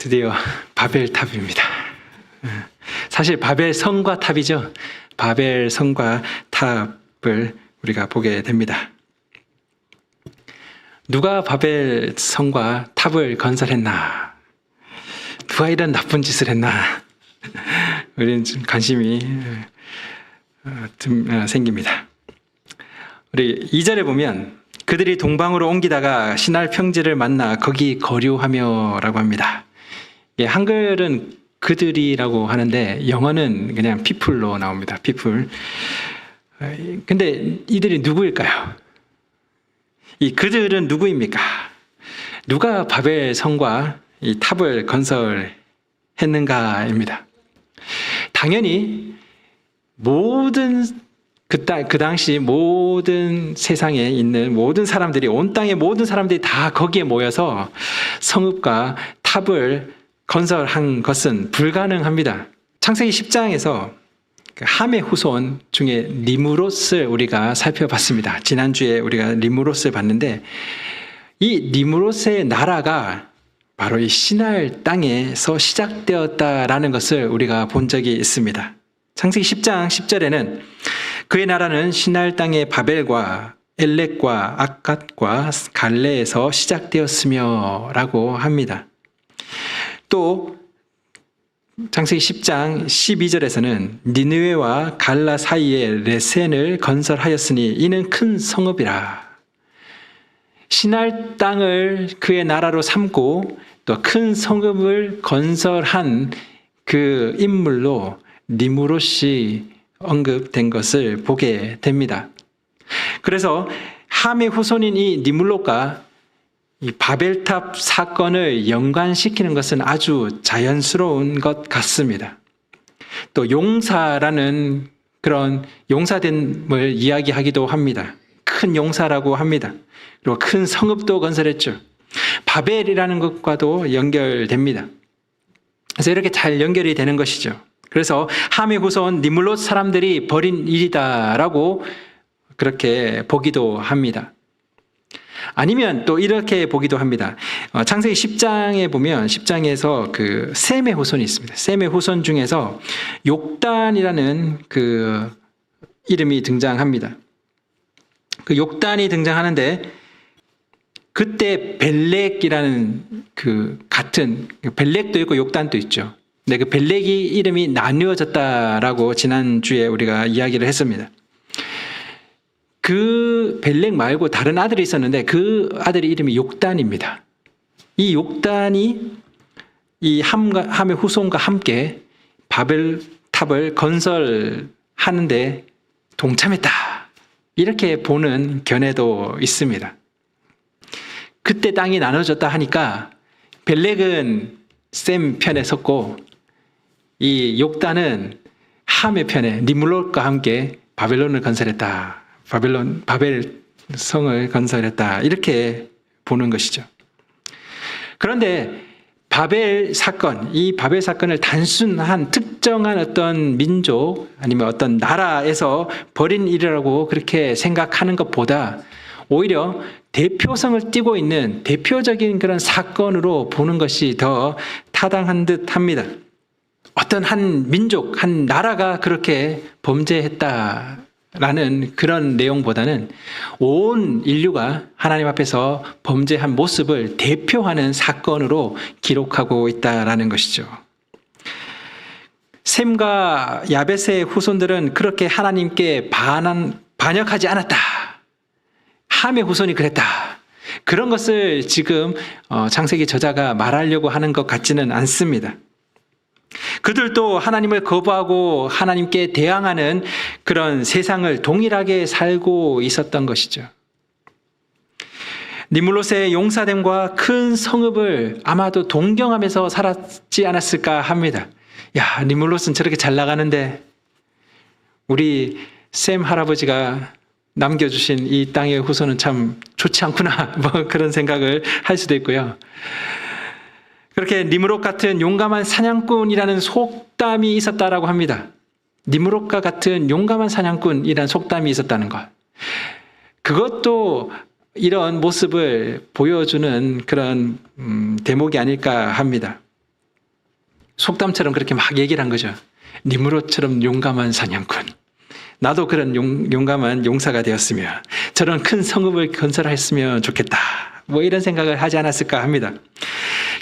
드디어 바벨탑입니다. 사실 바벨성과 탑이죠. 바벨성과 탑을 우리가 보게 됩니다. 누가 바벨성과 탑을 건설했나? 누가 이런 나쁜 짓을 했나? 우리는 좀 관심이 생깁니다. 우리 2절에 보면 그들이 동방으로 옮기다가 신할 평지를 만나 거기 거류하며 라고 합니다. 한글은 그들이라고 하는데 영어는 그냥 people로 나옵니다. people. 근데 이들이 누구일까요? 이 그들은 누구입니까? 누가 바벨 성과 이 탑을 건설했는가입니다. 당연히 모든 그 당시 모든 세상에 있는 모든 사람들이, 온 땅의 모든 사람들이 다 거기에 모여서 성읍과 탑을 건설한 것은 불가능합니다. 창세기 10장에서 함의 후손 중에 니므롯을 우리가 살펴봤습니다. 지난주에 우리가 니므롯을 봤는데 이 니므롯의 나라가 바로 이 시날 땅에서 시작되었다라는 것을 우리가 본 적이 있습니다. 창세기 10장 10절에는 그의 나라는 시날 땅의 바벨과 엘렉과 악갓과 갈레에서 시작되었으며 라고 합니다. 또 창세기 10장 12절에서는 니느웨와 갈라 사이에 레센을 건설하였으니 이는 큰 성읍이라. 시날 땅을 그의 나라로 삼고 또 큰 성읍을 건설한 그 인물로 니므롯이 언급된 것을 보게 됩니다. 그래서 함의 후손인 이 니므롯과 이 바벨탑 사건을 연관시키는 것은 아주 자연스러운 것 같습니다. 또 용사라는 그런 용사됨을 이야기하기도 합니다. 큰 용사라고 합니다. 그리고 큰 성읍도 건설했죠. 바벨이라는 것과도 연결됩니다. 그래서 이렇게 잘 연결이 되는 것이죠. 그래서 함의 후손 니므롯 사람들이 벌인 일이다라고 그렇게 보기도 합니다. 아니면 또 이렇게 보기도 합니다. 창세기 10장에 보면 10장에서 그 셈의 후손이 있습니다. 셈의 후손 중에서 욕단이라는 그 이름이 등장합니다. 그 욕단이 등장하는데 그때 벨렉이라는 그 같은 벨렉도 있고 욕단도 있죠. 네, 그 벨렉이 이름이 나누어졌다라고 지난주에 우리가 이야기를 했습니다. 그 벨렉 말고 다른 아들이 있었는데 그 아들의 이름이 욕단입니다. 이 욕단이 이 함의 후손과 함께 바벨탑을 건설하는데 동참했다. 이렇게 보는 견해도 있습니다. 그때 땅이 나눠졌다 하니까 벨렉은 셈 편에 섰고 이 욕단은 함의 편에 니므롯과 함께 바벨론을 건설했다. 바벨 성을 건설했다. 이렇게 보는 것이죠. 그런데 바벨 사건, 이 바벨 사건을 단순한 특정한 어떤 민족 아니면 어떤 나라에서 벌인 일이라고 그렇게 생각하는 것보다 오히려 대표성을 띠고 있는 대표적인 그런 사건으로 보는 것이 더 타당한 듯 합니다. 어떤 한 민족, 한 나라가 그렇게 범죄했다라는 그런 내용보다는 온 인류가 하나님 앞에서 범죄한 모습을 대표하는 사건으로 기록하고 있다라는 것이죠. 셈과 야벳의 후손들은 그렇게 하나님께 반역하지 않았다. 함의 후손이 그랬다. 그런 것을 지금 창세기 저자가 말하려고 하는 것 같지는 않습니다. 그들도 하나님을 거부하고 하나님께 대항하는 그런 세상을 동일하게 살고 있었던 것이죠. 니므롯의 용사됨과 큰 성읍을 아마도 동경하면서 살았지 않았을까 합니다. 야, 니므롯은 저렇게 잘 나가는데 우리 셈 할아버지가 남겨주신 이 땅의 후손은 참 좋지 않구나, 뭐 그런 생각을 할 수도 있고요. 그렇게 니므롯 같은 용감한 사냥꾼이라는 속담이 있었다라고 합니다. 니므롯과 같은 용감한 사냥꾼이라는 속담이 있었다는 것. 그것도 이런 모습을 보여주는 그런 대목이 아닐까 합니다. 속담처럼 그렇게 막 얘기를 한 거죠. 니므롯처럼 용감한 사냥꾼. 나도 그런 용감한 용사가 되었으며 저런 큰 성읍을 건설했으면 좋겠다. 뭐 이런 생각을 하지 않았을까 합니다.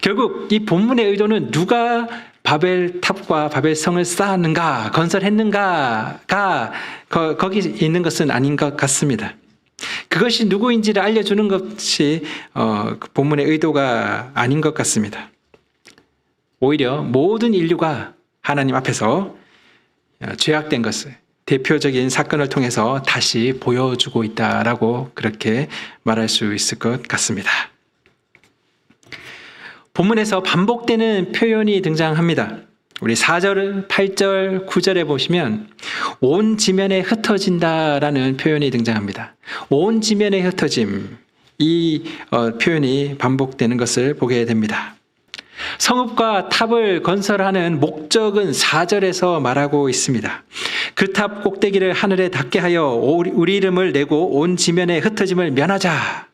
결국 이 본문의 의도는 누가 바벨탑과 바벨성을 쌓았는가, 건설했는가가 거기 있는 것은 아닌 것 같습니다. 그것이 누구인지를 알려주는 것이 본문의 의도가 아닌 것 같습니다. 오히려 모든 인류가 하나님 앞에서 죄악된 것을 대표적인 사건을 통해서 다시 보여주고 있다라고 그렇게 말할 수 있을 것 같습니다. 본문에서 반복되는 표현이 등장합니다. 우리 4절, 8절, 9절에 보시면 온 지면에 흩어진다라는 표현이 등장합니다. 온 지면에 흩어짐, 이 표현이 반복되는 것을 보게 됩니다. 성읍과 탑을 건설하는 목적은 4절에서 말하고 있습니다. 그 탑 꼭대기를 하늘에 닿게 하여 우리 이름을 내고 온 지면에 흩어짐을 면하자.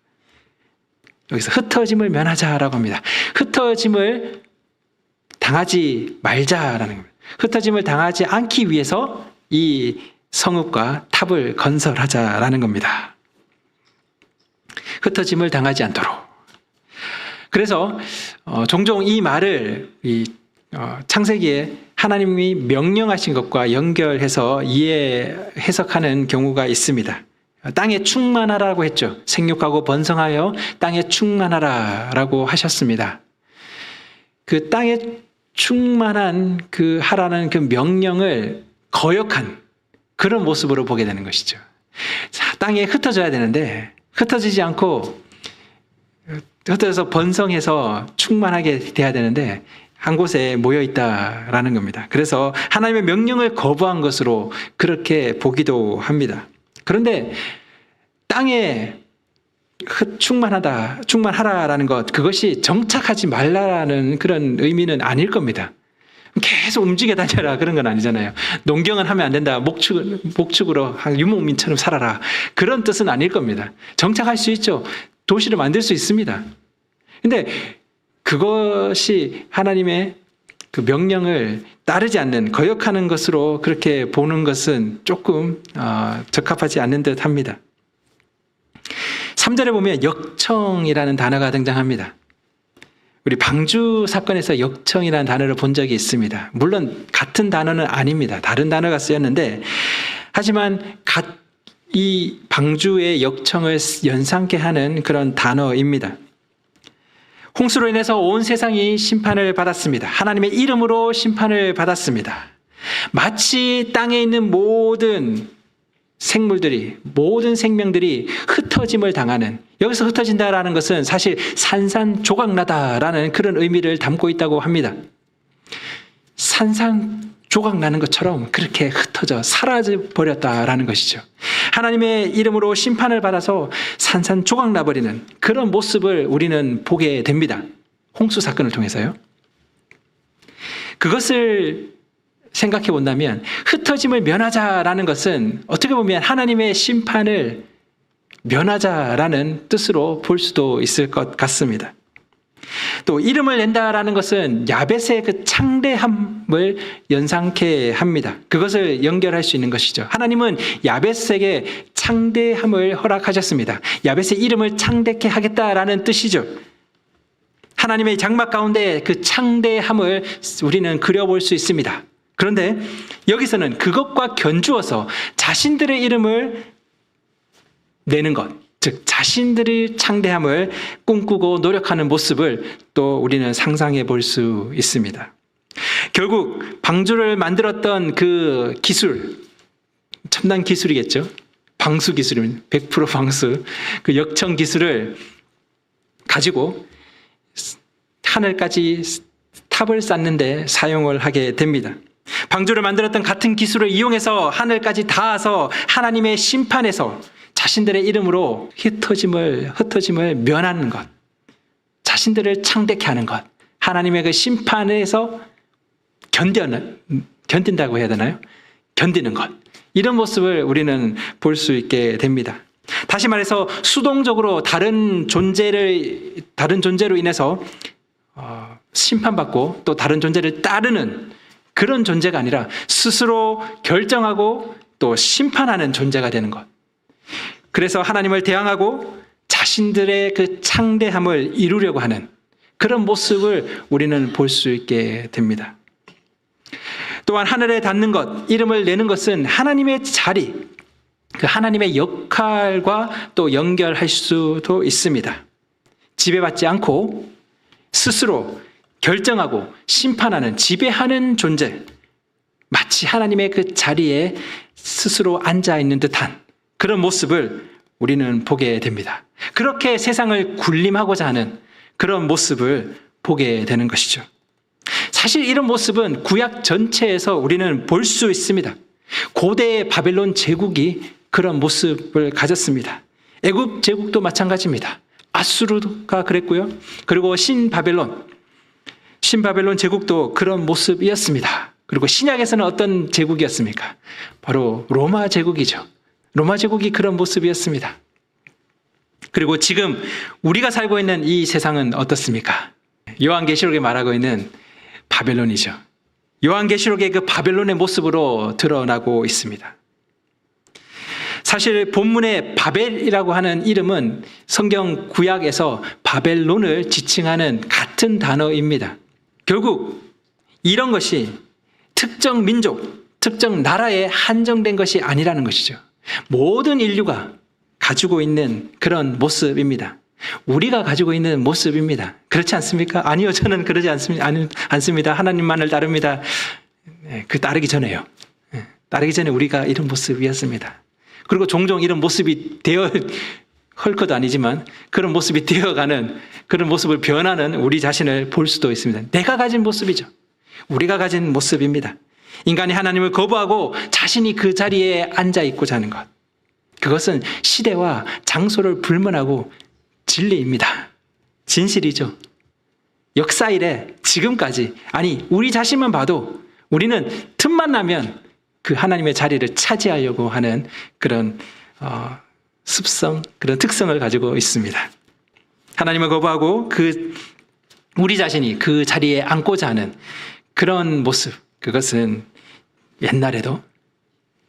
여기서 흩어짐을 면하자라고 합니다. 흩어짐을 당하지 말자라는 겁니다. 흩어짐을 당하지 않기 위해서 이 성읍과 탑을 건설하자라는 겁니다. 흩어짐을 당하지 않도록. 그래서 종종 이 말을 창세기에 하나님이 명령하신 것과 연결해서 해석하는 경우가 있습니다. 땅에 충만하라고 했죠. 생육하고 번성하여 땅에 충만하라라고 하셨습니다. 그 땅에 충만한 그 하라는 그 명령을 거역한 그런 모습으로 보게 되는 것이죠. 자, 땅에 흩어져야 되는데 흩어지지 않고 흩어져서 번성해서 충만하게 돼야 되는데 한 곳에 모여 있다라는 겁니다. 그래서 하나님의 명령을 거부한 것으로 그렇게 보기도 합니다. 그런데 땅에 충만하라라는 것, 그것이 정착하지 말라라는 그런 의미는 아닐 겁니다. 계속 움직여 다녀라 그런 건 아니잖아요. 농경은 하면 안 된다. 목축으로 유목민처럼 살아라. 그런 뜻은 아닐 겁니다. 정착할 수 있죠. 도시를 만들 수 있습니다. 근데 그것이 하나님의 그 명령을 따르지 않는, 거역하는 것으로 그렇게 보는 것은 조금 적합하지 않는 듯 합니다. 3절에 보면 역청이라는 단어가 등장합니다. 우리 방주 사건에서 역청이라는 단어를 본 적이 있습니다. 물론 같은 단어는 아닙니다. 다른 단어가 쓰였는데, 하지만 이 방주의 역청을 연상케 하는 그런 단어입니다. 홍수로 인해서 온 세상이 심판을 받았습니다. 하나님의 이름으로 심판을 받았습니다. 마치 땅에 있는 모든 생물들이, 모든 생명들이 흩어짐을 당하는, 여기서 흩어진다라는 것은 사실 산산조각나다라는 그런 의미를 담고 있다고 합니다. 산산조각나는 것처럼 그렇게 흩어져 사라져버렸다라는 것이죠. 하나님의 이름으로 심판을 받아서 산산조각나버리는 그런 모습을 우리는 보게 됩니다. 홍수 사건을 통해서요. 그것을 생각해 본다면 흩어짐을 면하자라는 것은 어떻게 보면 하나님의 심판을 면하자라는 뜻으로 볼 수도 있을 것 같습니다. 또 이름을 낸다라는 것은 야벳의 그 창대함을 연상케 합니다. 그것을 연결할 수 있는 것이죠. 하나님은 야벳에게 창대함을 허락하셨습니다. 야벳의 이름을 창대케 하겠다라는 뜻이죠. 하나님의 장막 가운데 그 창대함을 우리는 그려볼 수 있습니다. 그런데 여기서는 그것과 견주어서 자신들의 이름을 내는 것, 즉 자신들의 창대함을 꿈꾸고 노력하는 모습을 또 우리는 상상해 볼 수 있습니다. 결국 방주를 만들었던 그 기술, 첨단 기술이겠죠. 방수 기술입니다. 100% 방수, 그 역청 기술을 가지고 하늘까지 탑을 쌓는데 사용을 하게 됩니다. 방주를 만들었던 같은 기술을 이용해서 하늘까지 닿아서 하나님의 심판에서 자신들의 이름으로 흩어짐을 면하는 것, 자신들을 창대케 하는 것, 하나님의 그 심판에서 견딘다고 해야 되나요? 견디는 것, 이런 모습을 우리는 볼 수 있게 됩니다. 다시 말해서 수동적으로 다른 존재로 인해서 심판받고 또 다른 존재를 따르는 그런 존재가 아니라 스스로 결정하고 또 심판하는 존재가 되는 것. 그래서 하나님을 대항하고 자신들의 그 창대함을 이루려고 하는 그런 모습을 우리는 볼 수 있게 됩니다. 또한 하늘에 닿는 것, 이름을 내는 것은 하나님의 자리, 그 하나님의 역할과 또 연결할 수도 있습니다. 지배받지 않고 스스로 결정하고 심판하는, 지배하는 존재, 마치 하나님의 그 자리에 스스로 앉아있는 듯한 그런 모습을 우리는 보게 됩니다. 그렇게 세상을 군림하고자 하는 그런 모습을 보게 되는 것이죠. 사실 이런 모습은 구약 전체에서 우리는 볼 수 있습니다. 고대의 바벨론 제국이 그런 모습을 가졌습니다. 애굽 제국도 마찬가지입니다. 아수르가 그랬고요. 그리고 신바벨론 제국도 그런 모습이었습니다. 그리고 신약에서는 어떤 제국이었습니까? 바로 로마 제국이죠. 로마 제국이 그런 모습이었습니다. 그리고 지금 우리가 살고 있는 이 세상은 어떻습니까? 요한계시록에 말하고 있는 바벨론이죠. 요한계시록의 그 바벨론의 모습으로 드러나고 있습니다. 사실 본문의 바벨이라고 하는 이름은 성경 구약에서 바벨론을 지칭하는 같은 단어입니다. 결국 이런 것이 특정 민족, 특정 나라에 한정된 것이 아니라는 것이죠. 모든 인류가 가지고 있는 그런 모습입니다. 우리가 가지고 있는 모습입니다. 그렇지 않습니까? 아니요, 저는 그러지 않습니다. 하나님만을 따릅니다. 그 따르기 전에요. 따르기 전에 우리가 이런 모습이었습니다. 그리고 종종 이런 모습이 헐것도 아니지만 그런 모습이 되어가는, 그런 모습을 변하는 우리 자신을 볼 수도 있습니다. 내가 가진 모습이죠. 우리가 가진 모습입니다. 인간이 하나님을 거부하고 자신이 그 자리에 앉아 있고자 하는 것. 그것은 시대와 장소를 불문하고 진리입니다. 진실이죠. 역사 이래 지금까지, 아니 우리 자신만 봐도 우리는 틈만 나면 그 하나님의 자리를 차지하려고 하는 그런 습성, 그런 특성을 가지고 있습니다. 하나님을 거부하고 우리 자신이 그 자리에 앉고자 하는 그런 모습, 그것은 옛날에도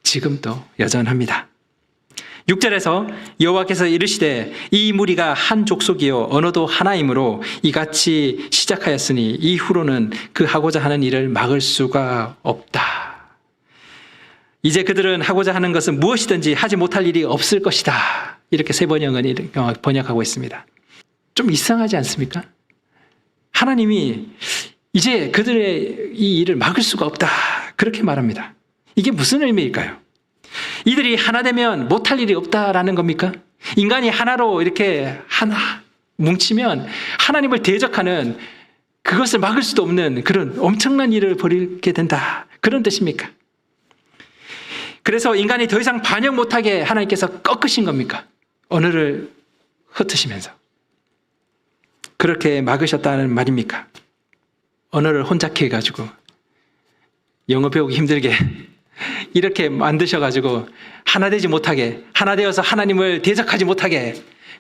지금도 여전합니다. 6절에서 여호와께서 이르시되 이 무리가 한 족속이요 언어도 하나이므로 이같이 시작하였으니 이후로는 그 하고자 하는 일을 막을 수가 없다. 이제 그들은 하고자 하는 것은 무엇이든지 하지 못할 일이 없을 것이다. 이렇게 새 번역은 번역하고 있습니다. 좀 이상하지 않습니까? 하나님이 이제 그들의 이 일을 막을 수가 없다. 그렇게 말합니다. 이게 무슨 의미일까요? 이들이 하나 되면 못할 일이 없다라는 겁니까? 인간이 하나로 이렇게 하나 뭉치면 하나님을 대적하는, 그것을 막을 수도 없는 그런 엄청난 일을 벌이게 된다. 그런 뜻입니까? 그래서 인간이 더 이상 반역 못하게 하나님께서 꺾으신 겁니까? 언어를 흩으시면서. 그렇게 막으셨다는 말입니까? 언어를 혼잡해 가지고 영어 배우기 힘들게 이렇게 만드셔가지고 하나 되지 못하게, 하나 되어서 하나님을 대적하지 못하게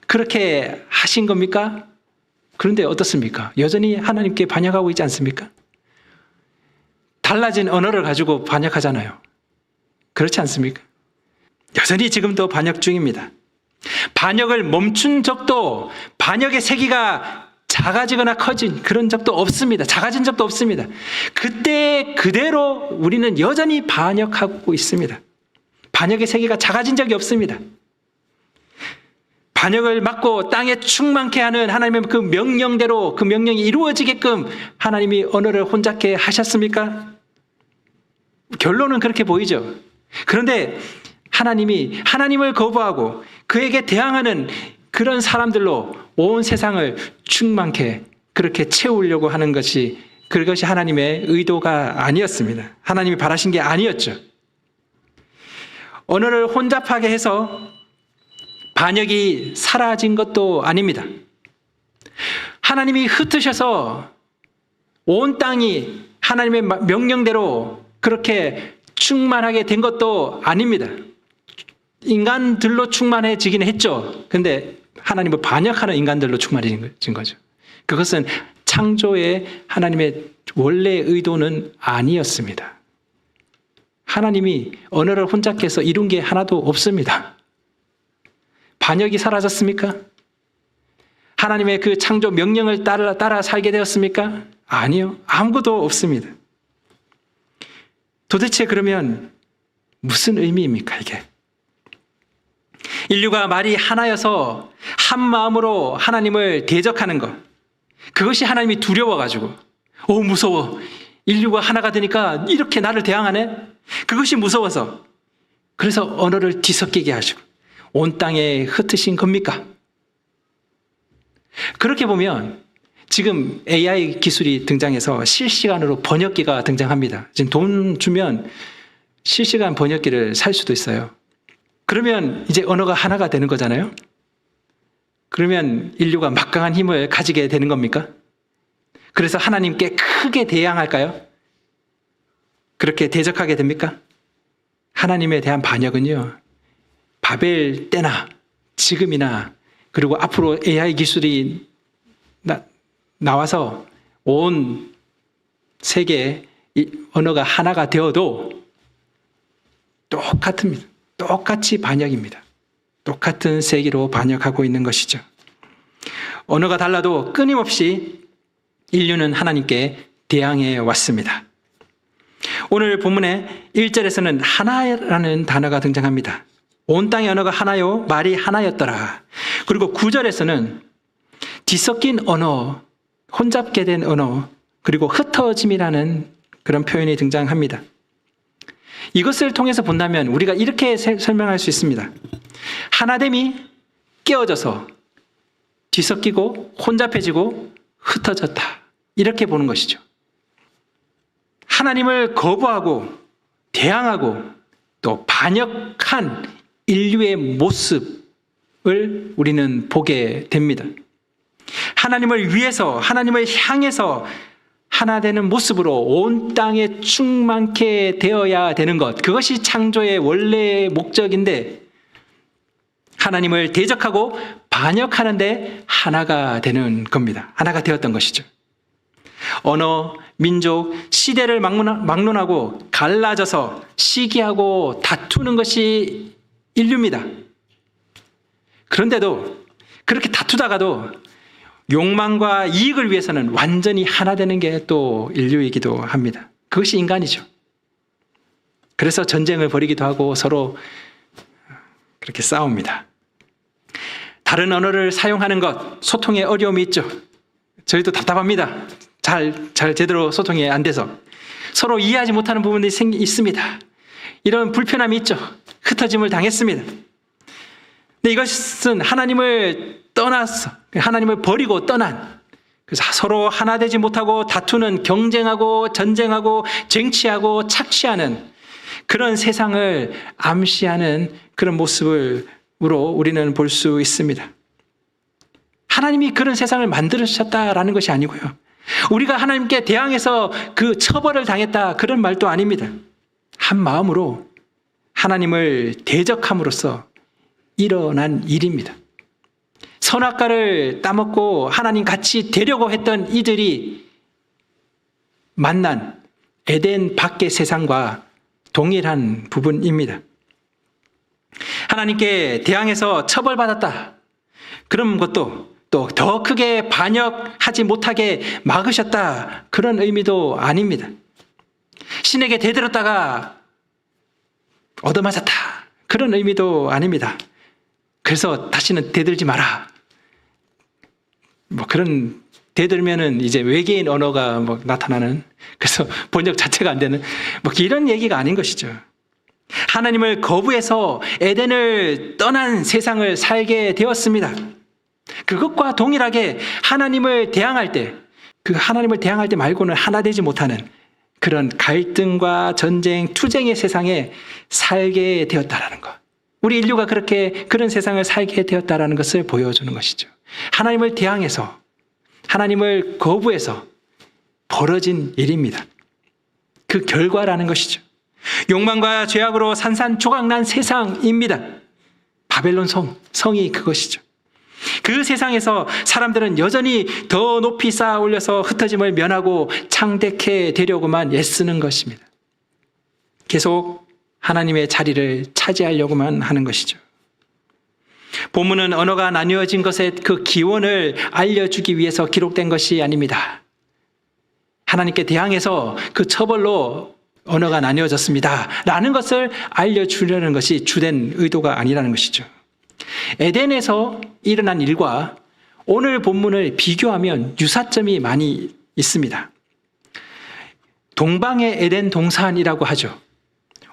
그렇게 하신 겁니까? 그런데 어떻습니까? 여전히 하나님께 반역하고 있지 않습니까? 달라진 언어를 가지고 반역하잖아요. 그렇지 않습니까? 여전히 지금도 반역 중입니다. 반역을 멈춘 적도, 반역의 세기가 작아지거나 커진 그런 적도 없습니다. 작아진 적도 없습니다. 그때 그대로 우리는 여전히 반역하고 있습니다. 반역의 세계가 작아진 적이 없습니다. 반역을 막고 땅에 충만케 하는 하나님의 그 명령대로 그 명령이 이루어지게끔 하나님이 언어를 혼잡게 하셨습니까? 결론은 그렇게 보이죠. 그런데 하나님이 하나님을 거부하고 그에게 대항하는 그런 사람들로 온 세상을 충만케 그렇게 채우려고 하는 것이, 그것이 하나님의 의도가 아니었습니다. 하나님이 바라신 게 아니었죠. 언어를 혼잡하게 해서 반역이 사라진 것도 아닙니다. 하나님이 흩으셔서 온 땅이 하나님의 명령대로 그렇게 충만하게 된 것도 아닙니다. 인간들로 충만해지긴 했죠. 근데 하나님을 반역하는 인간들로 충만해진 거죠. 그것은 창조의 하나님의 원래 의도는 아니었습니다. 하나님이 언어를 혼잡해서 이룬 게 하나도 없습니다. 반역이 사라졌습니까? 하나님의 그 창조 명령을 따라 살게 되었습니까? 아니요. 아무것도 없습니다. 도대체 그러면 무슨 의미입니까, 이게? 인류가 말이 하나여서 한 마음으로 하나님을 대적하는 것, 그것이 하나님이 두려워가지고 무서워. 인류가 하나가 되니까 이렇게 나를 대항하네? 그것이 무서워서 그래서 언어를 뒤섞이게 하시고 온 땅에 흩으신 겁니까? 그렇게 보면 지금 AI 기술이 등장해서 실시간으로 번역기가 등장합니다. 지금 돈 주면 실시간 번역기를 살 수도 있어요. 그러면 이제 언어가 하나가 되는 거잖아요. 그러면 인류가 막강한 힘을 가지게 되는 겁니까? 그래서 하나님께 크게 대항할까요? 그렇게 대적하게 됩니까? 하나님에 대한 반역은요, 바벨 때나 지금이나 그리고 앞으로 AI 기술이 나와서 온 세계의 언어가 하나가 되어도 똑같습니다. 똑같이 반역입니다. 똑같은 세계로 반역하고 있는 것이죠. 언어가 달라도 끊임없이 인류는 하나님께 대항해 왔습니다. 오늘 본문의 1절에서는 하나라는 단어가 등장합니다. 온 땅의 언어가 하나요, 말이 하나였더라. 그리고 9절에서는 뒤섞인 언어, 혼잡게 된 언어, 그리고 흩어짐이라는 그런 표현이 등장합니다. 이것을 통해서 본다면 우리가 이렇게 설명할 수 있습니다. 하나됨이 깨어져서 뒤섞이고 혼잡해지고 흩어졌다. 이렇게 보는 것이죠. 하나님을 거부하고 대항하고 또 반역한 인류의 모습을 우리는 보게 됩니다. 하나님을 위해서, 하나님을 향해서 하나 되는 모습으로 온 땅에 충만케 되어야 되는 것, 그것이 창조의 원래의 목적인데 하나님을 대적하고 반역하는데 하나가 되는 겁니다. 하나가 되었던 것이죠. 언어, 민족, 시대를 막론하고 갈라져서 시기하고 다투는 것이 인류입니다. 그런데도 그렇게 다투다가도 욕망과 이익을 위해서는 완전히 하나 되는 게 또 인류이기도 합니다. 그것이 인간이죠. 그래서 전쟁을 벌이기도 하고 서로 그렇게 싸웁니다. 다른 언어를 사용하는 것, 소통에 어려움이 있죠. 저희도 답답합니다. 제대로 소통이 안 돼서 서로 이해하지 못하는 부분이 있습니다. 이런 불편함이 있죠. 흩어짐을 당했습니다. 근데 이것은 하나님을 떠나서, 하나님을 버리고 떠난, 그래서 서로 하나 되지 못하고 다투는, 경쟁하고 전쟁하고 쟁취하고 착취하는 그런 세상을 암시하는 그런 모습으로 우리는 볼 수 있습니다. 하나님이 그런 세상을 만드셨다라는 것이 아니고요. 우리가 하나님께 대항해서 그 처벌을 당했다, 그런 말도 아닙니다. 한 마음으로 하나님을 대적함으로써 일어난 일입니다. 선악과를 따먹고 하나님 같이 되려고 했던 이들이 만난 에덴 밖의 세상과 동일한 부분입니다. 하나님께 대항해서 처벌받았다, 그런 것도 또 더 크게 반역하지 못하게 막으셨다, 그런 의미도 아닙니다. 신에게 대들었다가 얻어맞았다, 그런 의미도 아닙니다. 그래서 다시는 대들지 마라, 그런, 대들면은 이제 외계인 언어가 나타나는, 그래서 번역 자체가 안 되는 이런 얘기가 아닌 것이죠. 하나님을 거부해서 에덴을 떠난 세상을 살게 되었습니다. 그것과 동일하게 하나님을 대항할 때, 그 하나님을 대항할 때 말고는 하나 되지 못하는 그런 갈등과 전쟁, 투쟁의 세상에 살게 되었다라는 것. 우리 인류가 그런 세상을 살게 되었다라는 것을 보여주는 것이죠. 하나님을 대항해서, 하나님을 거부해서 벌어진 일입니다. 그 결과라는 것이죠. 욕망과 죄악으로 산산조각난 세상입니다. 바벨론 성이 그것이죠. 그 세상에서 사람들은 여전히 더 높이 쌓아 올려서 흩어짐을 면하고 창대케 되려고만 애쓰는 것입니다. 계속 하나님의 자리를 차지하려고만 하는 것이죠. 본문은 언어가 나뉘어진 것의 그 기원을 알려주기 위해서 기록된 것이 아닙니다. 하나님께 대항해서 그 처벌로 언어가 나뉘어졌습니다 라는 것을 알려주려는 것이 주된 의도가 아니라는 것이죠. 에덴에서 일어난 일과 오늘 본문을 비교하면 유사점이 많이 있습니다. 동방의 에덴 동산이라고 하죠.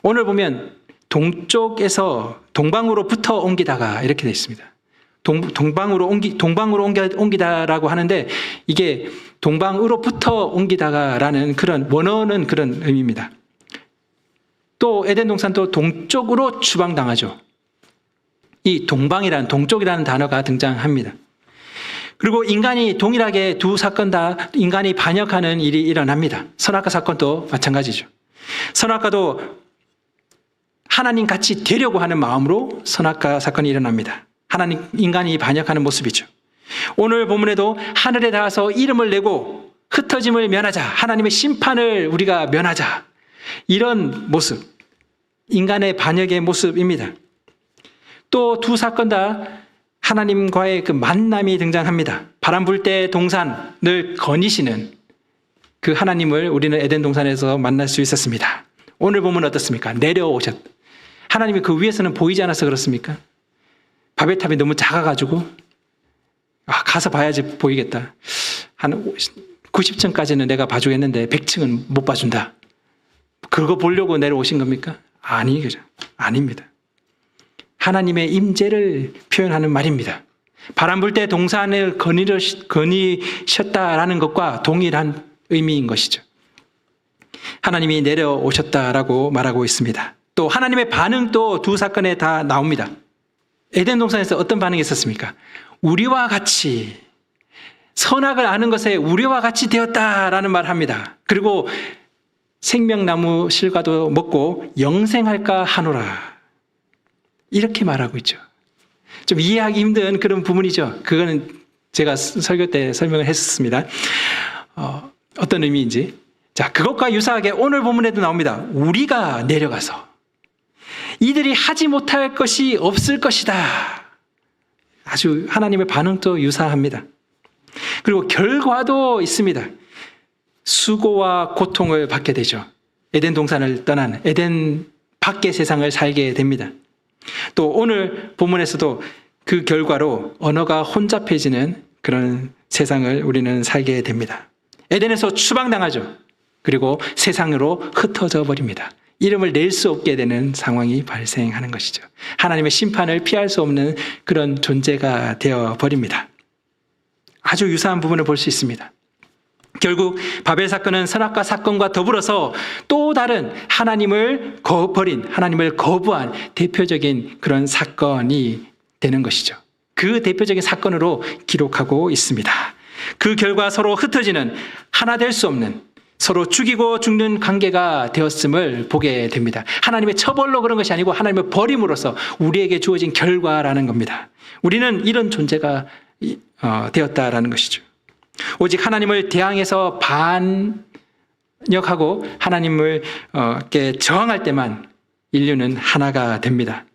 오늘 보면 동쪽에서 동방으로부터 옮기다가 이렇게 되어 있습니다. 동방으로 옮기다라고 하는데 이게 동방으로부터 옮기다가라는 그런 원어는 그런 의미입니다. 또 에덴 동산도 동쪽으로 추방당하죠. 이 동쪽이라는 단어가 등장합니다. 그리고 인간이 동일하게 두 사건 다 인간이 반역하는 일이 일어납니다. 선악과 사건도 마찬가지죠. 선악과도 하나님 같이 되려고 하는 마음으로 선악과 사건이 일어납니다. 인간이 반역하는 모습이죠. 오늘 본문에도 하늘에 닿아서 이름을 내고 흩어짐을 면하자, 하나님의 심판을 우리가 면하자, 이런 모습, 인간의 반역의 모습입니다. 또 두 사건 다 하나님과의 그 만남이 등장합니다. 바람 불 때 동산을 거니시는 그 하나님을 우리는 에덴 동산에서 만날 수 있었습니다. 오늘 보면 어떻습니까? 내려오셨다. 하나님이 그 위에서는 보이지 않아서 그렇습니까? 바벨탑이 너무 작아가지고 가서 봐야지 보이겠다. 한 90층까지는 내가 봐주겠는데 100층은 못 봐준다. 그거 보려고 내려오신 겁니까? 아닙니다. 하나님의 임재를 표현하는 말입니다. 바람 불 때 동산을 거니셨다라는 것과 동일한 의미인 것이죠. 하나님이 내려오셨다라고 말하고 있습니다. 또 하나님의 반응도 두 사건에 다 나옵니다. 에덴 동산에서 어떤 반응이 있었습니까? 우리와 같이, 선악을 아는 것에 우리와 같이 되었다라는 말을 합니다. 그리고 생명나무 실과도 먹고 영생할까 하노라, 이렇게 말하고 있죠. 좀 이해하기 힘든 그런 부분이죠. 그거는 제가 설교 때 설명을 했었습니다. 어떤 의미인지. 자, 그것과 유사하게 오늘 본문에도 나옵니다. 우리가 내려가서 이들이 하지 못할 것이 없을 것이다. 아주 하나님의 반응도 유사합니다. 그리고 결과도 있습니다. 수고와 고통을 받게 되죠. 에덴 동산을 떠난 에덴 밖의 세상을 살게 됩니다. 또 오늘 본문에서도 그 결과로 언어가 혼잡해지는 그런 세상을 우리는 살게 됩니다. 에덴에서 추방당하죠. 그리고 세상으로 흩어져 버립니다. 이름을 낼 수 없게 되는 상황이 발생하는 것이죠. 하나님의 심판을 피할 수 없는 그런 존재가 되어 버립니다. 아주 유사한 부분을 볼 수 있습니다. 결국 바벨 사건은 선악과 사건과 더불어서 또 다른 하나님을 거부한 대표적인 그런 사건이 되는 것이죠. 그 대표적인 사건으로 기록하고 있습니다. 그 결과 서로 흩어지는, 하나 될 수 없는, 서로 죽이고 죽는 관계가 되었음을 보게 됩니다. 하나님의 처벌로 그런 것이 아니고 하나님의 버림으로써 우리에게 주어진 결과라는 겁니다. 우리는 이런 존재가 되었다라는 것이죠. 오직 하나님을 대항해서 반역하고 하나님을 저항할 때만 인류는 하나가 됩니다.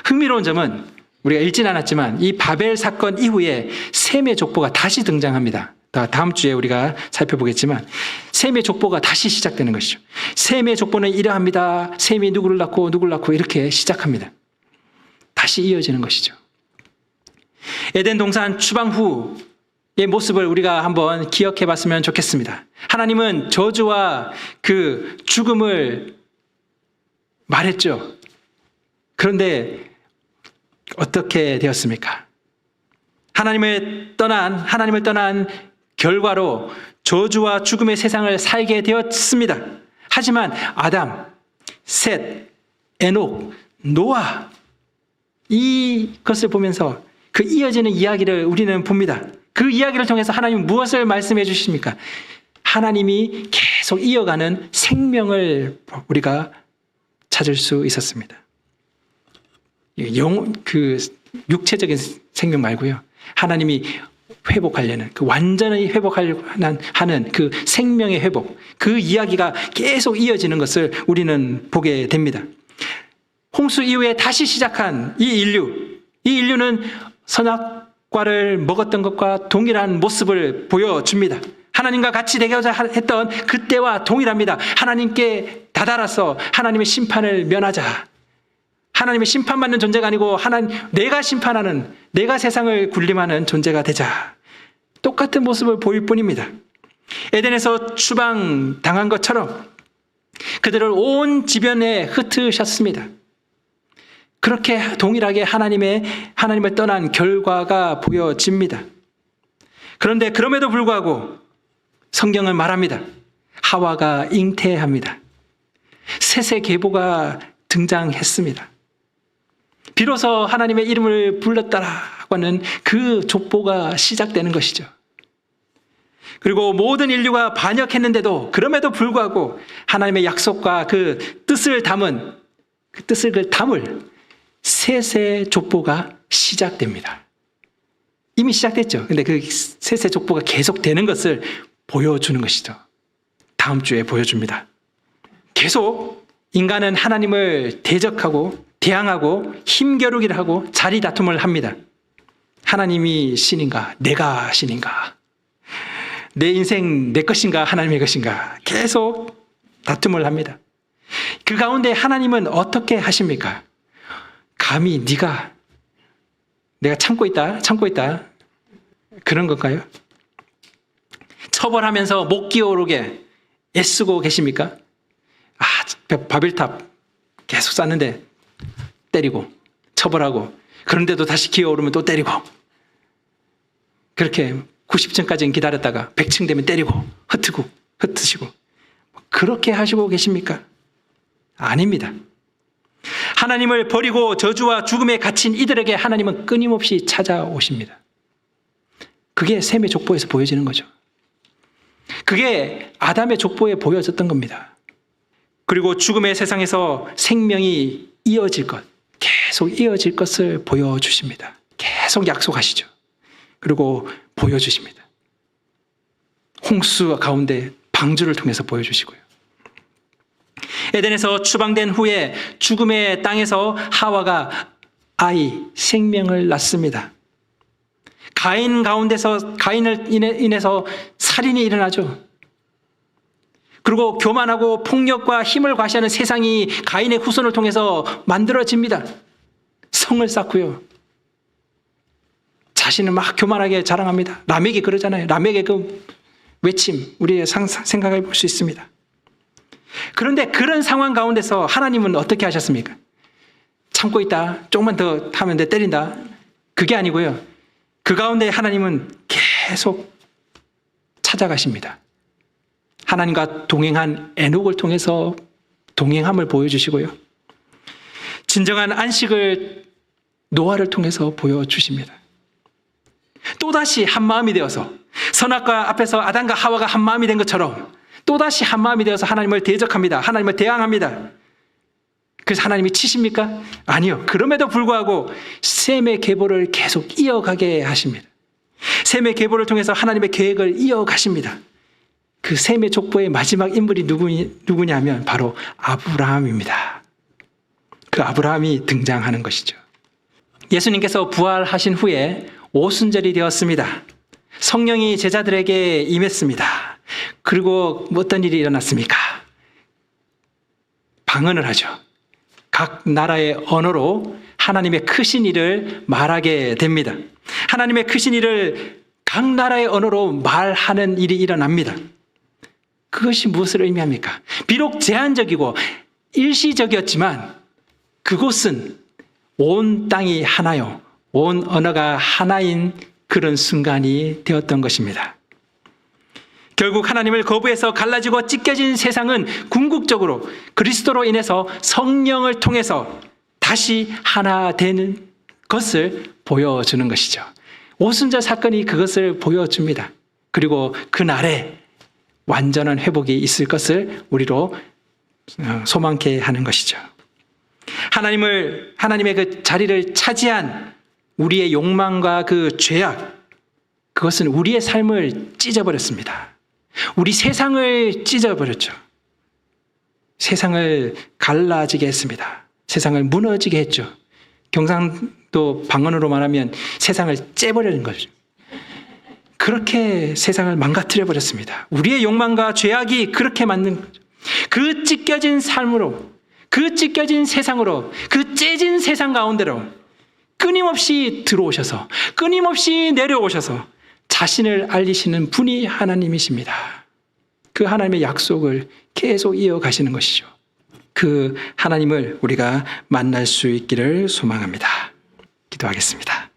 흥미로운 점은 우리가 읽진 않았지만 이 바벨 사건 이후에 셈의 족보가 다시 등장합니다. 다음 주에 우리가 살펴보겠지만 셈의 족보가 다시 시작되는 것이죠. 셈의 족보는 이러합니다. 셈이 누구를 낳고 이렇게 시작합니다. 다시 이어지는 것이죠. 에덴 동산 추방 후의 모습을 우리가 한번 기억해 봤으면 좋겠습니다. 하나님은 저주와 그 죽음을 말했죠. 그런데 어떻게 되었습니까? 하나님을 떠난 결과로 저주와 죽음의 세상을 살게 되었습니다. 하지만 아담, 셋, 에녹, 노아, 이것을 보면서 그 이어지는 이야기를 우리는 봅니다. 그 이야기를 통해서 하나님은 무엇을 말씀해 주십니까? 하나님이 계속 이어가는 생명을 우리가 찾을 수 있었습니다. 그 육체적인 생명 말고요. 하나님이 회복하려는, 그 완전히 회복하려고 하는 그 생명의 회복, 그 이야기가 계속 이어지는 것을 우리는 보게 됩니다. 홍수 이후에 다시 시작한 이 인류는 선악과를 먹었던 것과 동일한 모습을 보여줍니다. 하나님과 같이 되고자 했던 그때와 동일합니다. 하나님께 다다라서 하나님의 심판을 면하자. 하나님의 심판받는 존재가 아니고 내가 심판하는, 내가 세상을 군림하는 존재가 되자. 똑같은 모습을 보일 뿐입니다. 에덴에서 추방당한 것처럼 그들을 온 지변에 흩으셨습니다. 그렇게 동일하게 하나님을 떠난 결과가 보여집니다. 그런데 그럼에도 불구하고 성경은 말합니다. 하와가 잉태합니다. 셋의 계보가 등장했습니다. 비로소 하나님의 이름을 불렀다라고 하는 그 족보가 시작되는 것이죠. 그리고 모든 인류가 반역했는데도 그럼에도 불구하고 하나님의 약속과 그 뜻을 담을 셋의 족보가 시작됩니다. 이미 시작됐죠. 근데 그 셋의 족보가 계속되는 것을 보여주는 것이죠. 다음 주에 보여줍니다. 계속 인간은 하나님을 대적하고 대항하고 힘겨루기를 하고 자리 다툼을 합니다. 하나님이 신인가? 내가 신인가? 내 인생 내 것인가? 하나님의 것인가? 계속 다툼을 합니다. 그 가운데 하나님은 어떻게 하십니까? 감히 내가 참고 있다 그런 건가요? 처벌하면서 목 기어오르게 애쓰고 계십니까? 바벨탑 계속 쌓는데 때리고 처벌하고, 그런데도 다시 기어오르면 또 때리고, 그렇게 90층까지는 기다렸다가 100층 되면 때리고 흩으시고 그렇게 하시고 계십니까? 아닙니다. 하나님을 버리고 저주와 죽음에 갇힌 이들에게 하나님은 끊임없이 찾아오십니다. 그게 셈의 족보에서 보여지는 거죠. 그게 아담의 족보에 보여졌던 겁니다. 그리고 죽음의 세상에서 생명이 계속 이어질 것을 보여주십니다. 계속 약속하시죠. 그리고 보여주십니다. 홍수 가운데 방주를 통해서 보여주시고요. 에덴에서 추방된 후에 죽음의 땅에서 하와가 생명을 낳습니다. 가인을 인해서 살인이 일어나죠. 그리고 교만하고 폭력과 힘을 과시하는 세상이 가인의 후손을 통해서 만들어집니다. 성을 쌓고요. 자신을 막 교만하게 자랑합니다. 라멕이 그러잖아요. 라멕의 그 외침, 우리의 생각해 볼 수 있습니다. 그런데 그런 상황 가운데서 하나님은 어떻게 하셨습니까? 참고 있다. 조금만 더 하면 돼. 때린다. 그게 아니고요. 그 가운데 하나님은 계속 찾아가십니다. 하나님과 동행한 에녹을 통해서 동행함을 보여주시고요. 진정한 안식을 노아를 통해서 보여주십니다. 또다시 한마음이 되어서 선악과 앞에서 아담과 하와가 한마음이 된 것처럼 또다시 한마음이 되어서 하나님을 대적합니다. 하나님을 대항합니다. 그래서 하나님이 치십니까? 아니요. 그럼에도 불구하고 셈의 계보를 계속 이어가게 하십니다. 셈의 계보를 통해서 하나님의 계획을 이어가십니다. 그 셈의 족보의 마지막 인물이 누구냐면 바로 아브라함입니다. 그 아브라함이 등장하는 것이죠. 예수님께서 부활하신 후에 오순절이 되었습니다. 성령이 제자들에게 임했습니다. 그리고 어떤 일이 일어났습니까? 방언을 하죠. 각 나라의 언어로 하나님의 크신 일을 말하게 됩니다. 하나님의 크신 일을 각 나라의 언어로 말하는 일이 일어납니다. 그것이 무엇을 의미합니까? 비록 제한적이고 일시적이었지만 그곳은 온 땅이 하나요, 온 언어가 하나인 그런 순간이 되었던 것입니다. 결국 하나님을 거부해서 갈라지고 찢겨진 세상은 궁극적으로 그리스도로 인해서 성령을 통해서 다시 하나 되는 것을 보여주는 것이죠. 오순절 사건이 그것을 보여줍니다. 그리고 그날에 완전한 회복이 있을 것을 우리로 소망케 하는 것이죠. 하나님의 그 자리를 차지한 우리의 욕망과 그 죄악, 그것은 우리의 삶을 찢어버렸습니다. 우리 세상을 찢어버렸죠. 세상을 갈라지게 했습니다. 세상을 무너지게 했죠. 경상도 방언으로 말하면 세상을 째버리는 거죠. 그렇게 세상을 망가뜨려 버렸습니다. 우리의 욕망과 죄악이 그렇게 만든 거죠. 그 찢겨진 삶으로, 그 찢겨진 세상으로, 그 째진 세상 가운데로 끊임없이 들어오셔서, 끊임없이 내려오셔서 자신을 알리시는 분이 하나님이십니다. 그 하나님의 약속을 계속 이어가시는 것이죠. 그 하나님을 우리가 만날 수 있기를 소망합니다. 기도하겠습니다.